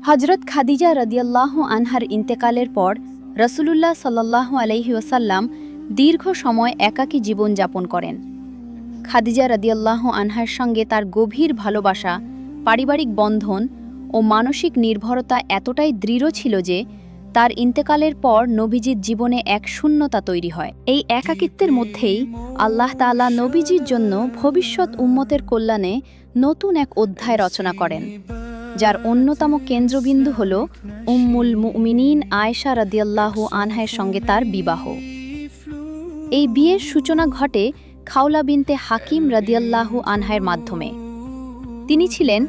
হজরত খাদিজা রাদিয়াল্লাহু আনহার ইন্তেকালের পর রাসূলুল্লাহ সাল্লাল্লাহু আলাইহি ওয়াসাল্লাম দীর্ঘ সময় একাকী জীবনযাপন করেন। খাদিজা রাদিয়াল্লাহু আনহার সঙ্গে তার গভীর ভালোবাসা, পারিবারিক বন্ধন ও মানসিক নির্ভরতা এতটাই দৃঢ় ছিল যে তার ইন্তেকালের পর নবীজির জীবনে এক শূন্যতা তৈরি হয়। এই একাকিত্বের মধ্যেই আল্লাহ তাআলা নবীজির জন্য ভবিষ্যৎ উম্মতের কল্যাণে নতুন এক অধ্যায় রচনা করেন, যার অন্যতম কেন্দ্রবিন্দু হল উম্মুল মুমিনিন আয়েশা রাদিয়াল্লাহু আনহার সঙ্গে তার বিবাহ। এই বিয়ের সূচনা ঘটে খাওলা বিনতে হাকিম রাদিয়াল্লাহু আনহার মাধ্যমে। তিনি ছিলেন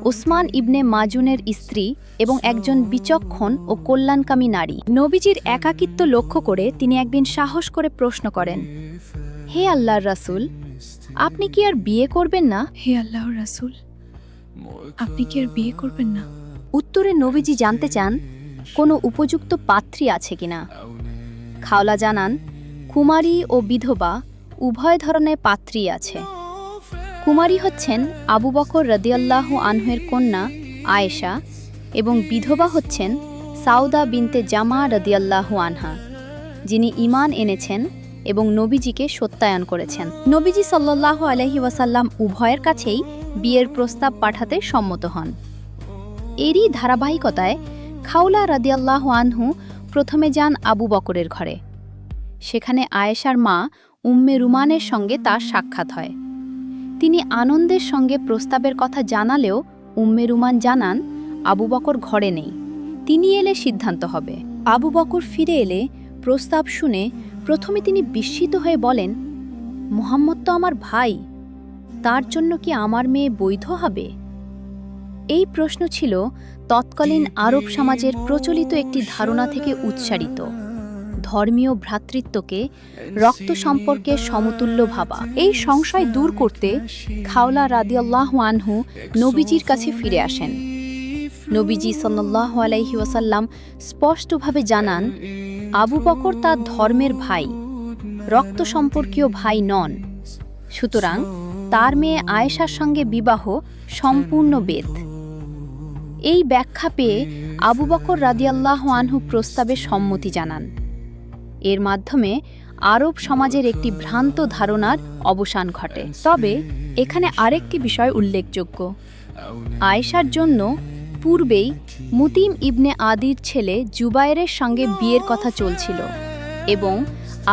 উসমান ইবনে মাজুনের স্ত্রী এবং একজন বিচক্ষণ ও কল্যাণকামী নারী। নবীজির একাকিত্ব লক্ষ্য করে তিনি একদিন সাহস করে প্রশ্ন করেন, হে আল্লাহর রাসূল, আপনি কি আর বিয়ে করবেন না? হে আল্লাহর রাসূল, আপনি কি আর বিয়ে করবেন না? উত্তরে নবীজি জানতে চান কোনো উপযুক্ত পাত্রী আছে কিনা। খাওলা জানান, কুমারী ও বিধবা উভয় ধরনের পাত্রী আছে। কুমারী হচ্ছেন আবু বকর রাদিয়াল্লাহু আনহুর কন্যা আয়েশা এবং বিধবা হচ্ছেন সাউদা বিনতে জামা রাদিয়াল্লাহু আনহা, যিনি ঈমান এনেছেন এবং নবীজিকে সত্যায়ন করেছেন। নবীজি সাল্লাল্লাহু আলাইহি ওয়াসাল্লাম উভয়ের কাছেই বিয়ের প্রস্তাব পাঠাতে সম্মত হন। এরই ধারাবাহিকতায় খাওলা রাদিয়াল্লাহু আনহু প্রথমে যান আবু বকরের ঘরে। সেখানে আয়েশার মা উম্মে রুমানের সঙ্গে তার সাক্ষাৎ হয়। তিনি আনন্দের সঙ্গে প্রস্তাবের কথা জানালেও উম্মে রুমান জানান আবু বকর ঘরে নেই, তিনি এলে সিদ্ধান্ত হবে। আবু বকর ফিরে এলে প্রস্তাব শুনে প্রথমে তিনি বিস্মিত হয়ে বলেন, মুহাম্মদ তো আমার ভাই, তার জন্য কি আমার মেয়ে বৈধ হবে? এই প্রশ্ন ছিল তৎকালীন আরব সমাজের প্রচলিত একটি ধারণা থেকে উৎসারিত, ধর্মীয় ভ্রাতৃত্বকে রক্ত সম্পর্কে সমতুল্য ভাবা। এই সংশয় দূর করতে খাওলা রাদিয়াল্লাহু আনহু নবীজির কাছে ফিরে আসেন। নবীজি সাল্লাল্লাহু আলাইহি ওয়াসাল্লাম স্পষ্টভাবে জানান, আবু বকর তার ধর্মের ভাই, রক্ত সম্পর্কীয় ভাই নন। সুতরাং তার মেয়ে আয়েশার সঙ্গে বিবাহ সম্পূর্ণ বেদ। এই ব্যাখ্যা পেয়ে আবু বকর রাদিয়াল্লাহু আনহু প্রস্তাবে সম্মতি জানান। এর মাধ্যমে আরব সমাজের একটি ভ্রান্ত ধারণার অবসান ঘটে। তবে এখানে আরেকটি বিষয় উল্লেখযোগ্য। আয়েশার জন্য পূর্বেই মুতিম ইবনে আদির ছেলে জুবায়েরের সঙ্গে বিয়ের কথা চলছিল এবং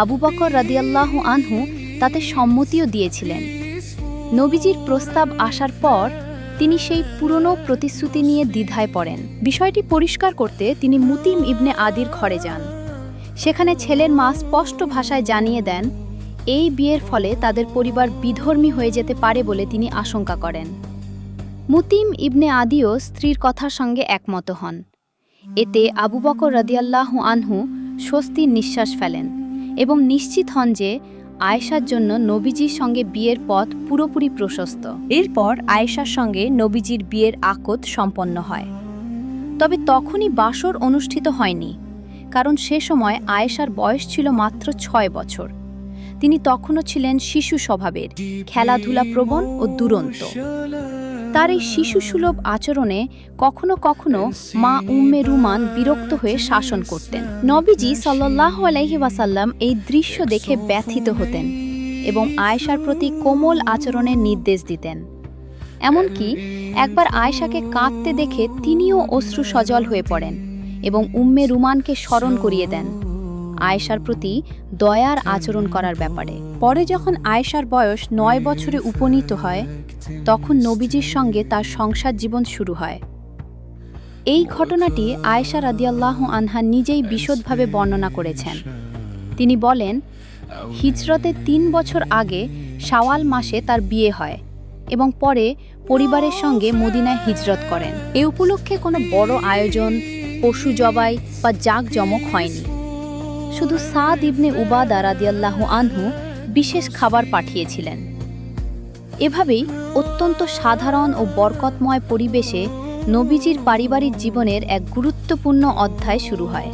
আবু বকর রাদিয়াল্লাহু আনহু তাতে সম্মতিও দিয়েছিলেন। নবীজির প্রস্তাব আসার পর তিনি সেই পুরনো প্রতিশ্রুতি নিয়ে দ্বিধায় পড়েন। বিষয়টি পরিষ্কার করতে তিনি মুতিম ইবনে আদির ঘরে যান। সেখানে ছেলের মা স্পষ্ট ভাষায় জানিয়ে দেন, এই বিয়ের ফলে তাদের পরিবার বিধর্মী হয়ে যেতে পারে বলে তিনি আশঙ্কা করেন। মুতিম ইবনে আদিও স্ত্রীর কথার সঙ্গে একমত হন। এতে আবু বকর রাদিয়াল্লাহু আনহু স্বস্তির নিঃশ্বাস ফেলেন এবং নিশ্চিত হন যে আয়েশার জন্য নবীজির সঙ্গে বিয়ের পথ পুরোপুরি প্রশস্ত। এরপর আয়েশার সঙ্গে নবীজির বিয়ের আকদ সম্পন্ন হয়। তবে তখনই বাসর অনুষ্ঠিত হয়নি, কারণ সে সময় আয়েশার বয়স ছিল মাত্র 6 বছর। তিনি তখনও ছিলেন শিশু স্বভাবের, খেলাধুলা প্রবণ ও দুরন্ত। তার এই শিশুসুলভ আচরণে কখনো কখনো মা উম্মে রুমান বিরক্ত হয়ে শাসন করতেন। নবীজি সাল্লাল্লাহু আলাইহি ওয়াসাল্লাম এই দৃশ্য দেখে ব্যথিত হতেন এবং আয়েশার প্রতি কোমল আচরণের নির্দেশ দিতেন। এমনকি একবার আয়েশাকে কাঁদতে দেখে তিনিও অশ্রু সজল হয়ে পড়েন এবং উম্মে রুমানকে স্মরণ করিয়ে দেন আয়েশার প্রতি দয়ার আচরণ করার ব্যাপারে। পরে যখন আয়েশার বয়স 9 বছরে উপনীত হয়, তখন নবীজির সঙ্গে তার সংসার জীবন শুরু হয়। এই ঘটনাটি আয়েশা রাদিয়াল্লাহু আনহা নিজেই বিশদভাবে বর্ণনা করেছেন। তিনি বলেন, হিজরতে 3 বছর আগে শাওয়াল মাসে তার বিয়ে হয় এবং পরে পরিবারের সঙ্গে মদিনায় হিজরত করেন। এ উপলক্ষে কোনো বড় আয়োজন, পশু জবাই বা জাঁকজমক হয়নি। শুধু সাদ ইবনে উবাদা রাদিয়াল্লাহু আনহু বিশেষ খাবার পাঠিয়েছিলেন। এভাবেই অত্যন্ত সাধারণ ও বরকতময় পরিবেশে নবীজির পারিবারিক জীবনের এক গুরুত্বপূর্ণ অধ্যায় শুরু হয়।